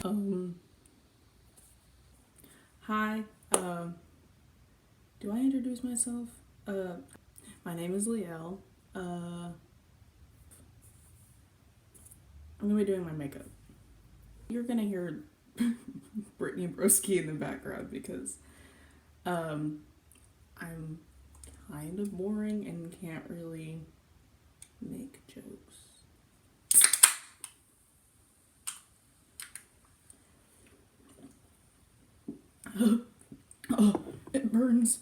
Um, Hi. Do I introduce myself? My name is Liel. I'm gonna be doing my makeup. You're gonna hear Brittany Broski in the background because um, I'm kind of boring and can't really make jokes. Oh, it burns.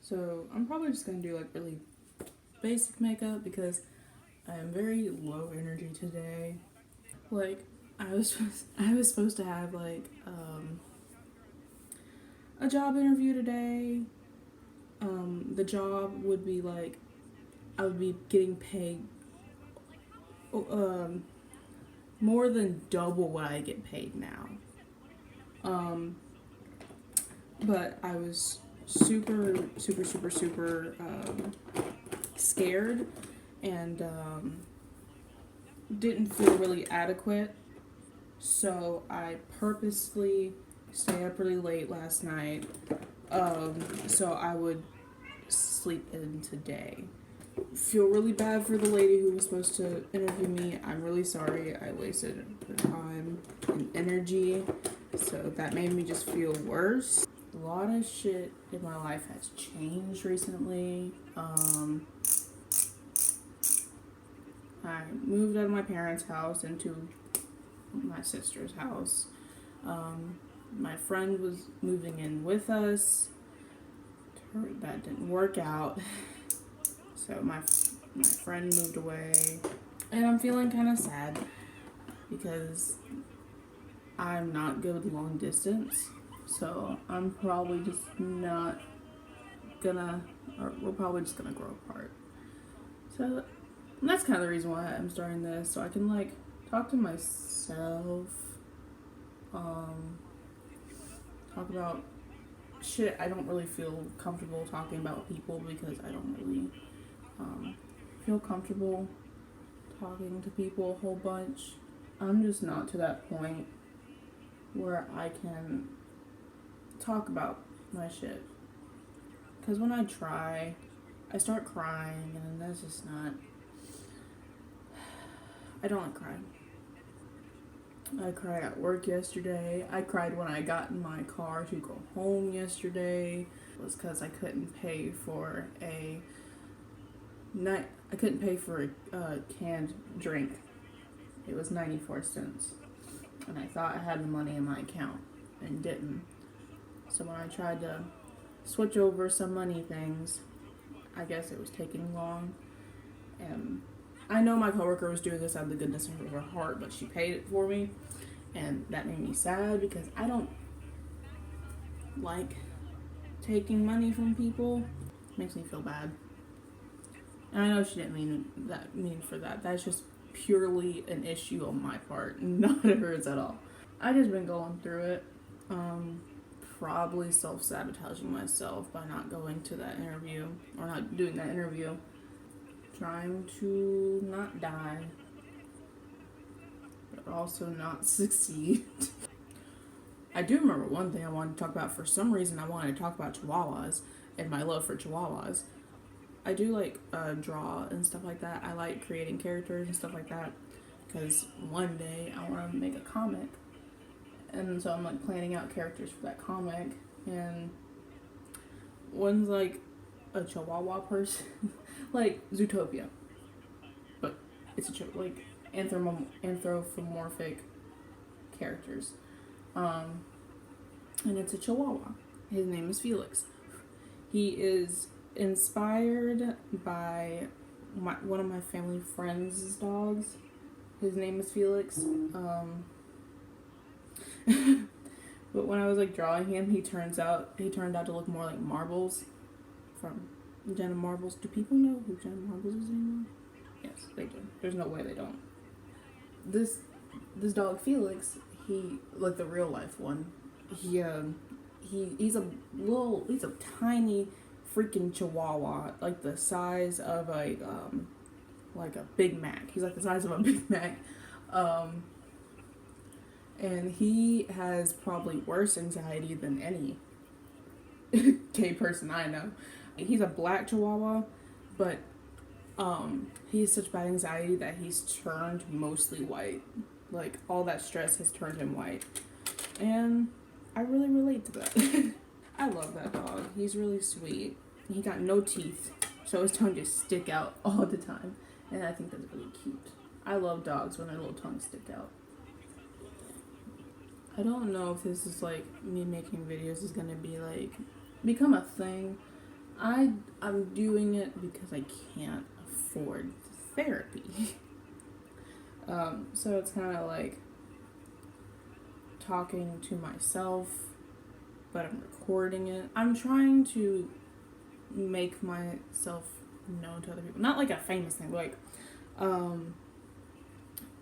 So I'm probably just gonna do like really basic makeup because I'm very low energy today. Like I was supposed to have like a job interview today. The job would be like I would be getting paid um more than double what I get paid now. Um, but I was super scared and didn't feel really adequate. So I purposely stayed up really late last night so I would sleep in today. Feel really bad for the lady who was supposed to interview me. I'm really sorry I wasted her time and energy. So that made me just feel worse. A lot of shit in my life has changed recently. I moved out of my parents' house into my sister's house. My friend was moving in with us. That didn't work out. So my friend moved away. And I'm feeling kind of sad because I'm not good with long distance. So I'm probably just not gonna, or we're probably just gonna grow apart. So that's kind of the reason why I'm starting this. So I can like talk to myself, talk about shit I don't really feel comfortable talking about with people because I don't really feel comfortable talking to people a whole bunch. I'm just not to that point where I can talk about my shit. Because when I try, I start crying, and that's just not. I don't like crying. I cried at work yesterday. I cried when I got in my car to go home yesterday. It was because I couldn't pay for a night. I couldn't pay for a canned drink. It was 94 cents, and I thought I had the money in my account and didn't. So when I tried to switch over some money things, I guess it was taking long. And I know my coworker was doing this out of the goodness of her heart, but she paid it for me, and that made me sad because I don't like taking money from people. It makes me feel bad. And I know she didn't mean for that. That's just purely an issue on my part, not hers at all. I just been going through it. Probably self-sabotaging myself by not going to that interview or not doing that interview. Trying to not die, but also not succeed. I do remember one thing I wanted to talk about. For some reason, I wanted to talk about chihuahuas and my love for chihuahuas. I do like draw and stuff like that. I like creating characters and stuff like that because one day I want to make a comic, and so I'm like planning out characters for that comic. And one's like a chihuahua person, like Zootopia, but it's like anthropomorphic characters. And it's a chihuahua. His name is Felix. He is inspired by one of my family friends' dogs. His name is Felix. But when I was like drawing him, he turned out to look more like Marbles from Jenna Marbles. Do people know who Jenna Marbles is anymore? Yes, they do. There's no way they don't. This dog Felix, he like the real life one. He's a tiny freaking chihuahua, like the size of a like a Big Mac. He's like the size of a Big Mac. And he has probably worse anxiety than any gay person I know. He's a black Chihuahua, but he has such bad anxiety that he's turned mostly white. Like, all that stress has turned him white. And I really relate to that. I love that dog. He's really sweet. He got no teeth, so his tongue just stick out all the time. And I think that's really cute. I love dogs when their little tongues stick out. I don't know if this is like me making videos is gonna be like become a thing. I'm doing it because I can't afford therapy. So it's kind of like talking to myself, but I'm recording it. I'm trying to make myself known to other people. Not like a famous thing, but like,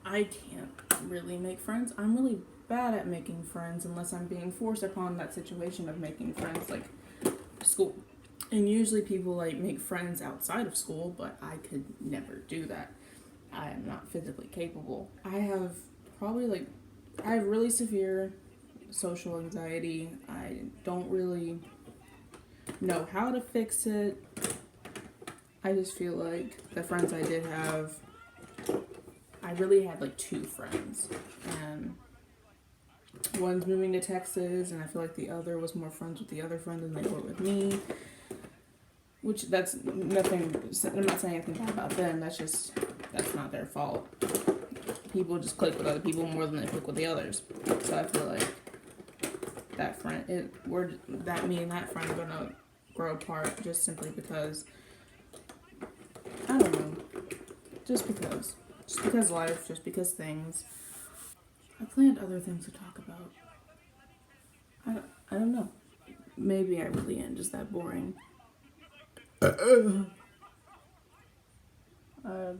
I can't really make friends. I'm really bad at making friends unless I'm being forced upon that situation of making friends, like school. And usually people like make friends outside of school, but I could never do that. I am not physically capable. I have really severe social anxiety. I don't really know how to fix it. I just feel like the friends I did have, I really had like 2 friends, and one's moving to Texas, and I feel like the other was more friends with the other friend than they were with me. Which, that's nothing, I'm not saying anything bad about them, that's not their fault. People just click with other people more than they click with the others. So I feel like me and that friend are gonna grow apart just simply because, I don't know, just because life, just because things. I planned other things to talk about. I don't know. Maybe I really am just that boring. I've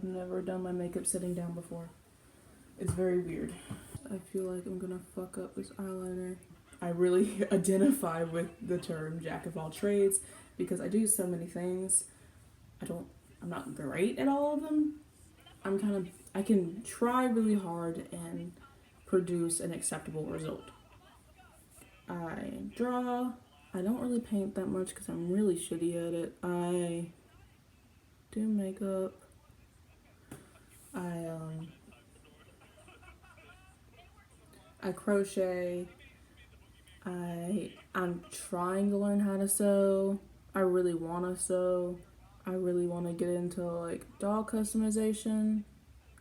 never done my makeup sitting down before. It's very weird. I feel like I'm gonna fuck up this eyeliner. I really identify with the term jack of all trades because I do so many things. I'm not great at all of them. I can try really hard and produce an acceptable result. I draw. I don't really paint that much because I'm really shitty at it. I do makeup. I crochet. I'm trying to learn how to sew. I really want to sew. I really want to get into like doll customization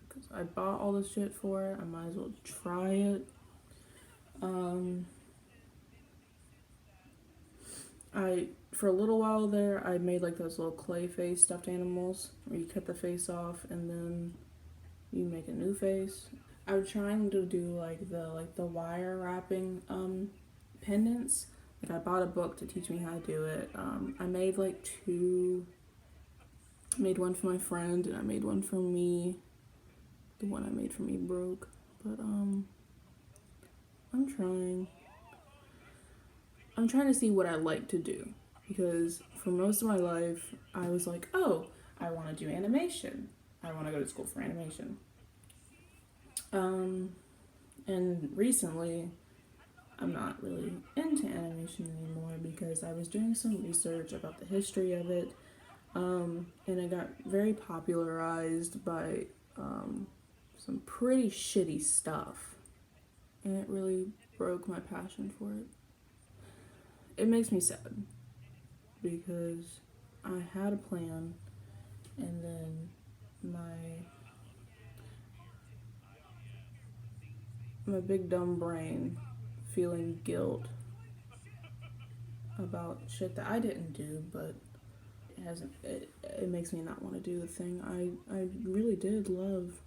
because I bought all the shit for it. I might as well try it. For a little while there, I made like those little clay face stuffed animals where you cut the face off and then you make a new face. I'm trying to do like the wire wrapping pendants. Like I bought a book to teach me how to do it. I made like 2. Made one for my friend and I made one for me. The one I made for me broke, but I'm trying to see what I like to do, because for most of my life I was like, oh, I want to do animation. I want to go to school for animation. And recently I'm not really into animation anymore because I was doing some research about the history of it, and it got very popularized by some pretty shitty stuff, and it really broke my passion for it. It makes me sad because I had a plan and then my big dumb brain feeling guilt about shit that I didn't do, but it makes me not want to do the thing I really did love.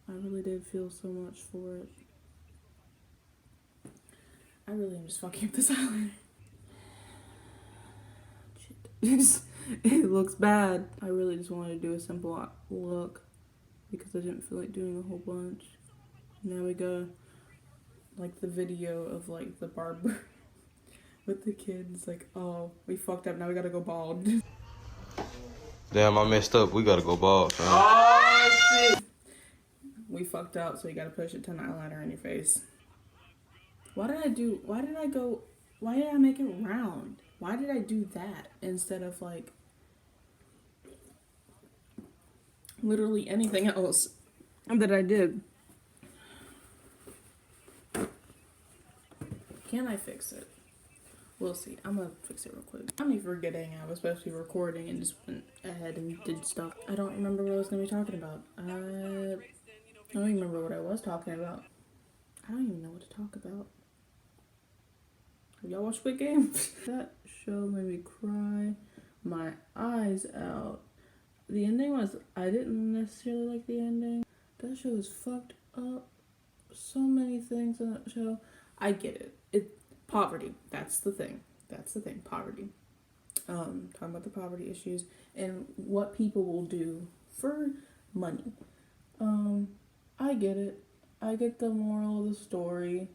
I really did feel so much for it. I really am just fucking up this eyeliner. Shit. It looks bad. I really just wanted to do a simple look because I didn't feel like doing a whole bunch. Now we got like the video of like the barber with the kids like, oh, we fucked up, now we gotta go bald. Damn, I messed up. We gotta go bald, fam. Oh shit! We fucked up, so you gotta push a ton of eyeliner in your face. why did I make it round? Why did I do that instead of like literally anything else that I did? Can I fix it? We'll see. I'm gonna fix it real quick. I'm forgetting I was supposed to be recording and just went ahead and did stuff. I don't remember what I was gonna be talking about. I don't even remember what I was talking about. I don't even know what to talk about. Have y'all watched Squid Game? That show made me cry my eyes out. The ending was, I didn't necessarily like the ending. That show is fucked up. So many things in that show. I get it. Poverty. That's the thing. Poverty. Talking about the poverty issues and what people will do for money. I get it. I get the moral of the story.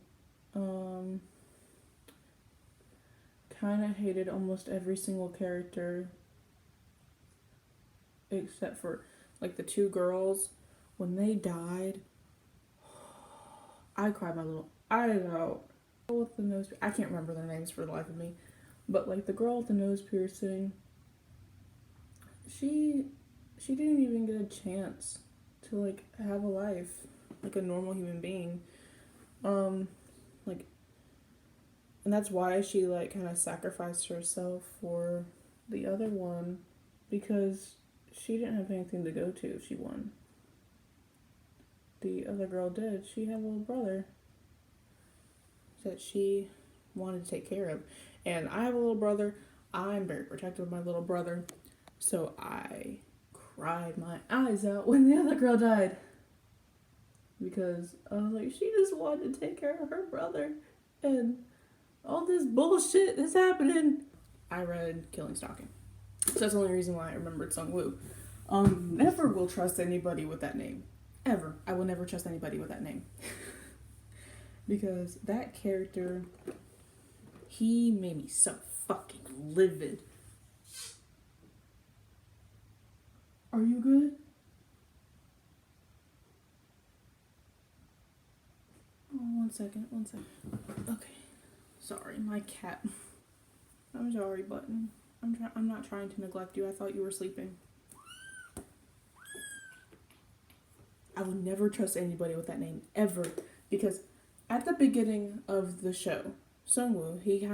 Kind of hated almost every single character except for like the two girls. When they died, I cried my little eyes out. With the nose, I can't remember their names for the life of me, but like the girl with the nose piercing, she didn't even get a chance to like have a life like a normal human being. Like, and that's why she like kind of sacrificed herself for the other one, because she didn't have anything to go to if she won. The other girl did. She had a little brother that she wanted to take care of. And I have a little brother. I'm very protective of my little brother. So I cried my eyes out when the other girl died. Because I was like, she just wanted to take care of her brother. And all this bullshit is happening. I read Killing Stalking. So that's the only reason why I remembered Sung Woo. Never will trust anybody with that name. Ever. I will never trust anybody with that name. Because that character, he made me so fucking livid. Are you good? Oh, one second. Okay. Sorry, my cat. I'm sorry, Button. I'm not trying to neglect you. I thought you were sleeping. I would never trust anybody with that name, ever. Because at the beginning of the show, Sungwoo, he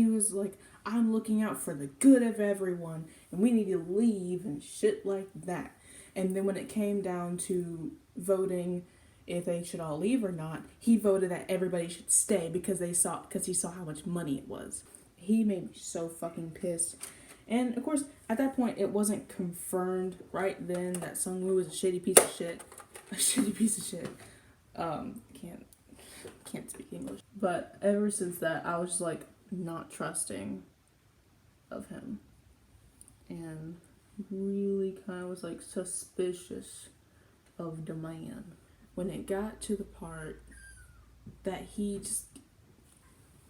was like, I'm looking out for the good of everyone, and we need to leave and shit like that. And then when it came down to voting if they should all leave or not, he voted that everybody should stay because he saw how much money it was. He made me so fucking pissed. And of course, at that point, it wasn't confirmed right then that Sungwoo was a shitty piece of shit. A shitty piece of shit. Can't speak English. But ever since that, I was just like not trusting of him. And really kind of was like suspicious of the man. When it got to the part that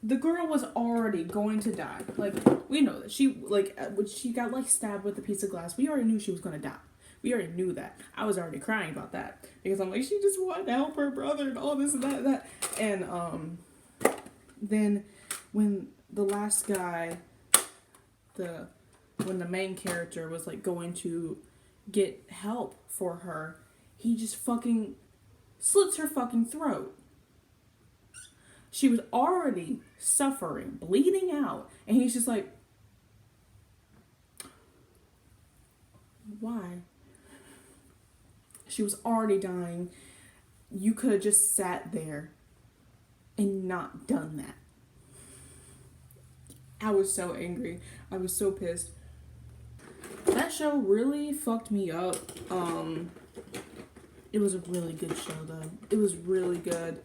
the girl was already going to die. Like, we know that when she got like stabbed with a piece of glass, we already knew she was gonna die. We already knew that. I was already crying about that because I'm like, she just wanted to help her brother and all this and that. And then when the last guy, when the main character was like going to get help for her, he just fucking slits her fucking throat. She was already suffering, bleeding out, and he's just like, why? She was already dying. You could have just sat there and not done that. I was so angry. I was so pissed. That show really fucked me up. It was a really good show, though. It was really good.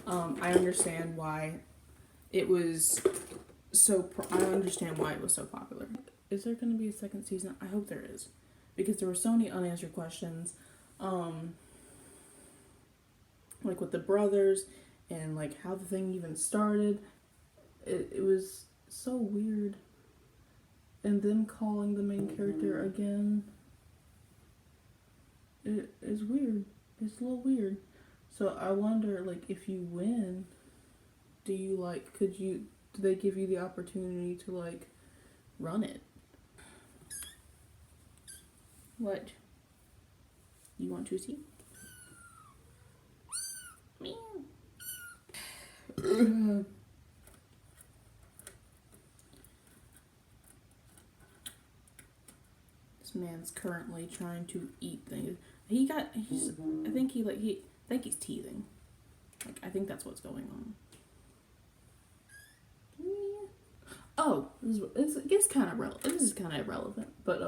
I understand why it was I understand why it was so popular. Is there going to be a second season? I hope there is. Because there were so many unanswered questions. Like with the brothers and like how the thing even started. It was so weird. And them calling the main character again. It is weird. It's a little weird. So I wonder, like, if you win, do you like, do they give you the opportunity to like run it? What? You want to see? Meow. This man's currently trying to eat things. I think he's teething. Like, I think that's what's going on. Oh, this is kind of irrelevant, but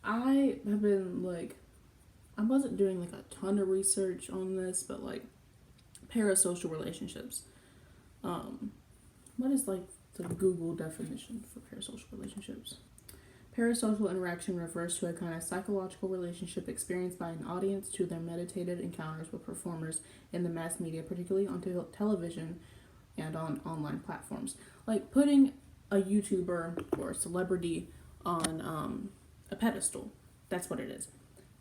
I have been like, I wasn't doing like a ton of research on this, but like parasocial relationships. What is like the Google definition for parasocial relationships? Parasocial interaction refers to a kind of psychological relationship experienced by an audience to their meditated encounters with performers in the mass media, particularly on television and on online platforms. Like putting a YouTuber or a celebrity on a pedestal. That's what it is.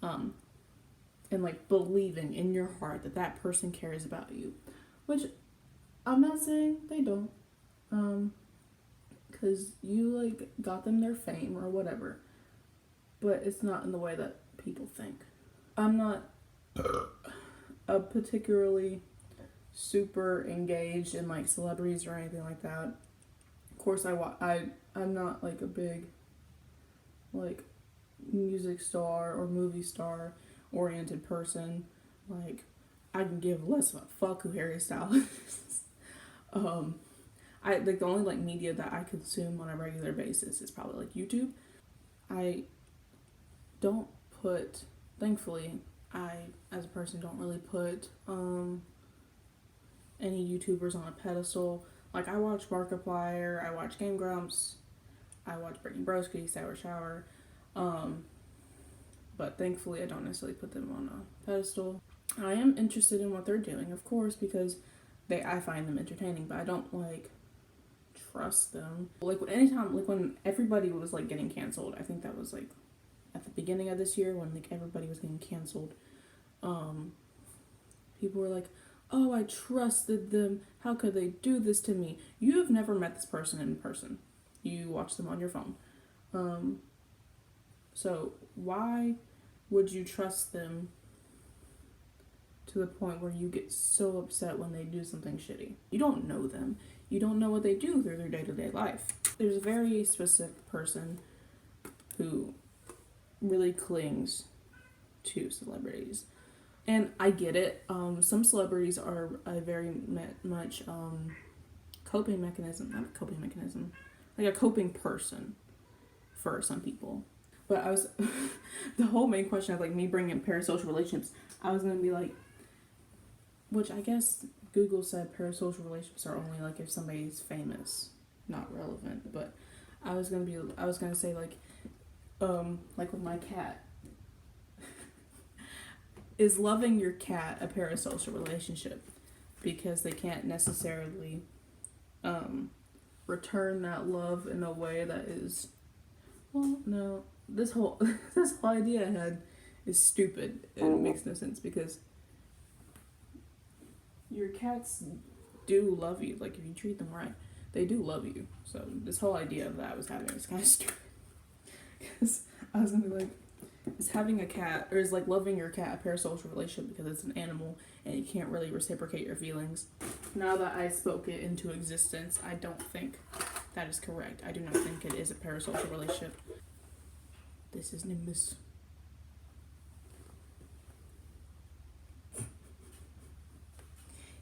And like believing in your heart that that person cares about you. Which I'm not saying they don't. Because you like got them their fame or whatever. But it's not in the way that people think. I'm not a particularly super engaged in like celebrities or anything like that. Of course, I'm not like a big like music star or movie star oriented person. Like, I can give less of a fuck who Harry Styles is. I like the only like media that I consume on a regular basis is probably like YouTube. I don't put, thankfully, I as a person don't really put any YouTubers on a pedestal. Like, I watch Markiplier, I watch Game Grumps, I watch Brittany Broski, Sour Shower, but thankfully I don't necessarily put them on a pedestal. I am interested in what they're doing, of course, because I find them entertaining, but I don't like trust them. Like anytime, like when everybody was like getting canceled, I think that was like at the beginning of this year when like everybody was getting canceled. People were like, "Oh, I trusted them. How could they do this to me?" You have never met this person in person. You watch them on your phone. So why would you trust them to the point where you get so upset when they do something shitty? You don't know them. You don't know what they do through their day-to-day life. There's a very specific person who really clings to celebrities. And I get it. Some celebrities are a very much coping mechanism. Not a coping mechanism. Like a coping person for some people. But I was... the whole main question of like me bringing in parasocial relationships, I was going to be like... Which I guess Google said parasocial relationships are only like if somebody's famous. Not relevant. But I was going to say like with my cat. Is loving your cat a parasocial relationship? Because they can't necessarily return that love in a way that is... Well, no. This whole idea I had is stupid. It makes no sense because your cats do love you. Like, if you treat them right, they do love you. So this whole idea of that I was having is kind of stupid. Because I was going to be like, is having a cat, or is like loving your cat a parasocial relationship because it's an animal and you can't really reciprocate your feelings? Now that I spoke it into existence, I don't think that is correct. I do not think it is a parasocial relationship. This is Nimbus.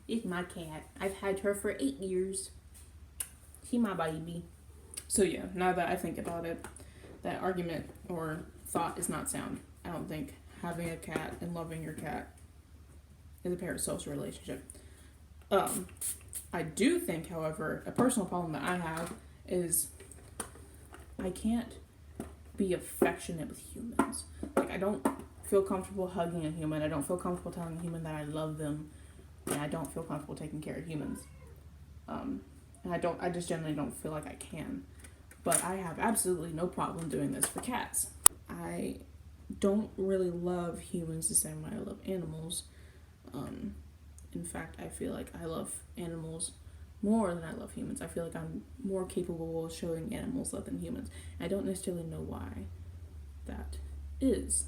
It's my cat. I've had her for 8 years. She my baby. So yeah, now that I think about it, that argument or thought is not sound. I don't think having a cat and loving your cat is a parasocial relationship. I do think, however, a personal problem that I have is I can't be affectionate with humans. Like, I don't feel comfortable hugging a human. I don't feel comfortable telling a human that I love them. And I don't feel comfortable taking care of humans. And I just generally don't feel like I can. But I have absolutely no problem doing this for cats. I don't really love humans the same way I love animals. In fact, I feel like I love animals more than I love humans. I feel like I'm more capable of showing animals love than humans. I don't necessarily know why that is.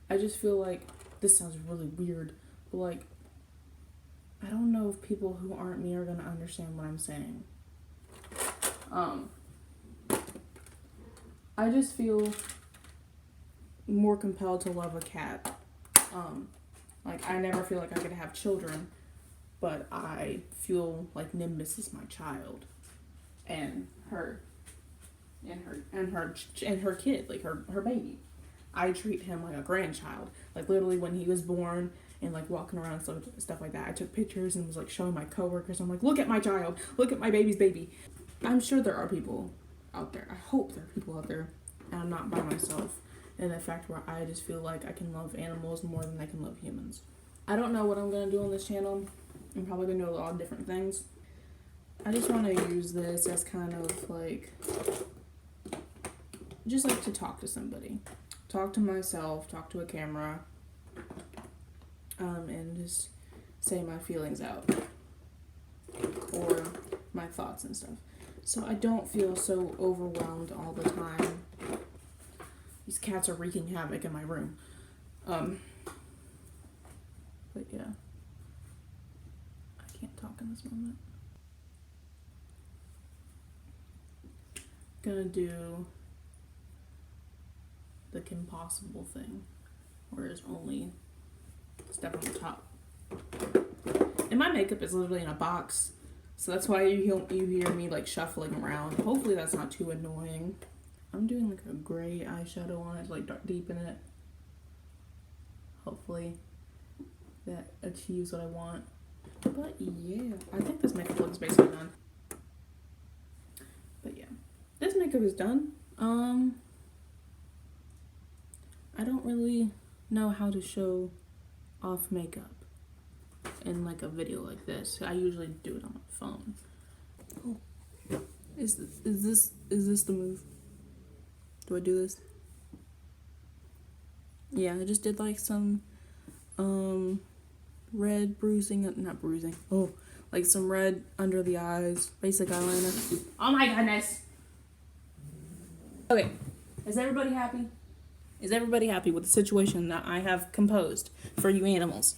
I just feel like this sounds really weird, but like I don't know if people who aren't me are gonna understand what I'm saying. I just feel more compelled to love a cat. Like I never feel like I could have children, but I feel like Nimbus is my child, and her kid, like her baby. I treat him like a grandchild. Like literally when he was born and like walking around and stuff like that, I took pictures and was like showing my coworkers. I'm like, look at my child, look at my baby's baby. I'm sure there are people out there. I hope there are people out there, and I'm not by myself. And the fact where I just feel like I can love animals more than I can love humans. I don't know what I'm gonna do on this channel. I'm probably gonna do a lot of different things. I just want to use this as kind of like, just like to talk to somebody. Talk to myself, talk to a camera, and just say my feelings out. Or my thoughts and stuff. So I don't feel so overwhelmed all the time. These cats are wreaking havoc in my room. But yeah. I can't talk in this moment. Gonna do the impossible thing, where there's only stuff on the top. And my makeup is literally in a box, so that's why you hear me like shuffling around. Hopefully that's not too annoying. I'm doing like a gray eyeshadow on it to like deepen it. Hopefully that achieves what I want. But yeah, I think this makeup look is basically done. But yeah, this makeup is done. I don't really know how to show off makeup in like a video like this. I usually do it on my phone. Oh, is this the move? Do I do this? Yeah, I just did like some red bruising, not bruising. Oh, like some red under the eyes, basic eyeliner. Oh my goodness. Okay, is everybody happy? Is everybody happy with the situation that I have composed for you animals?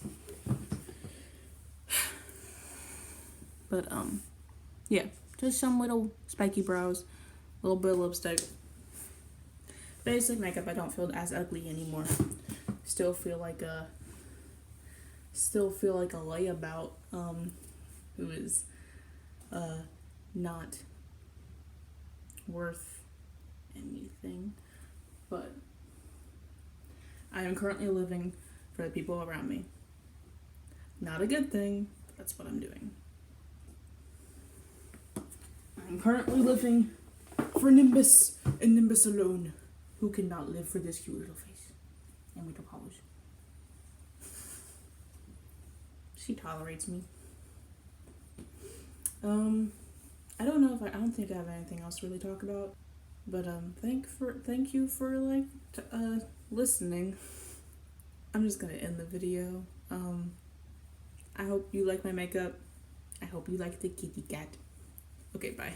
But yeah, just some little spiky brows, a little bit of lipstick. Basic makeup. I don't feel as ugly anymore. Still feel like a layabout who is not worth anything. But I am currently living for the people around me. Not a good thing, but that's what I'm doing. I'm currently living for Nimbus and Nimbus alone, who cannot live for this cute little face and little polish. She tolerates me. I don't think I have anything else to really talk about. But thank you for like listening. I'm just gonna end the video. I hope you like my makeup. I hope you like the kitty cat. Okay, bye.